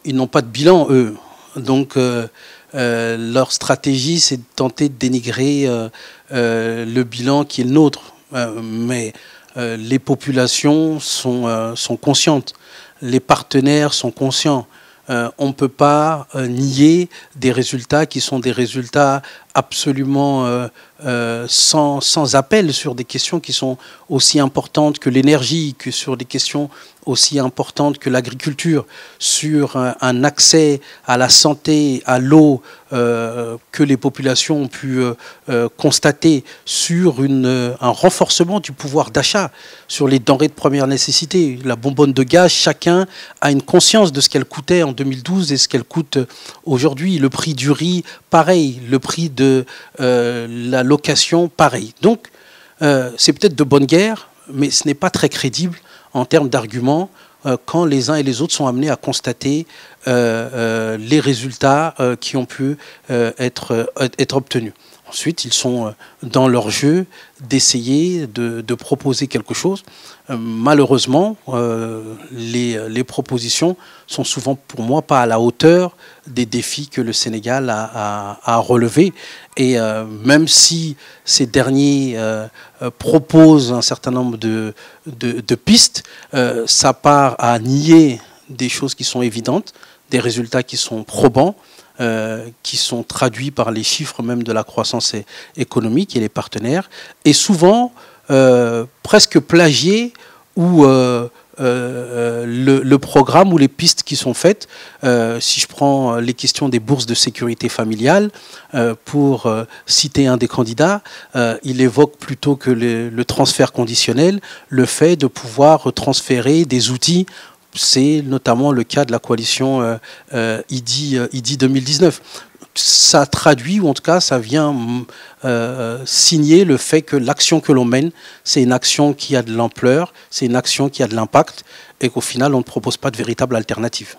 ils n'ont pas de bilan, eux. Donc, leur stratégie, c'est de tenter de dénigrer le bilan qui est le nôtre. Mais les populations sont conscientes. Les partenaires sont conscients. On ne peut pas nier des résultats qui sont des résultats absolument sans appel sur des questions qui sont aussi importantes que l'énergie, que sur des questions aussi importantes que l'agriculture, sur un accès à la santé, à l'eau que les populations ont pu constater, sur un renforcement du pouvoir d'achat, sur les denrées de première nécessité. La bonbonne de gaz, chacun a une conscience de ce qu'elle coûtait en 2012 et ce qu'elle coûte aujourd'hui. Le prix du riz, pareil. Le prix de la location, pareil. Donc, c'est peut-être de bonne guerre, mais ce n'est pas très crédible en termes d'arguments quand les uns et les autres sont amenés à constater les résultats qui ont pu être obtenus. Ensuite, ils sont dans leur jeu d'essayer de proposer quelque chose. Malheureusement, les propositions sont souvent, pour moi, pas à la hauteur des défis que le Sénégal a relevés. Et même si ces derniers proposent un certain nombre de pistes, ça part à nier des choses qui sont évidentes, des résultats qui sont probants, qui sont traduits par les chiffres même de la croissance économique et les partenaires, et souvent presque plagiés ou le programme ou les pistes qui sont faites. Si je prends les questions des bourses de sécurité familiale, pour citer un des candidats, il évoque plutôt que le transfert conditionnel, le fait de pouvoir transférer des outils. C'est notamment le cas de la coalition IDI 2019. Ça traduit, ou en tout cas, ça vient signer le fait que l'action que l'on mène, c'est une action qui a de l'ampleur, c'est une action qui a de l'impact, et qu'au final, on ne propose pas de véritable alternative.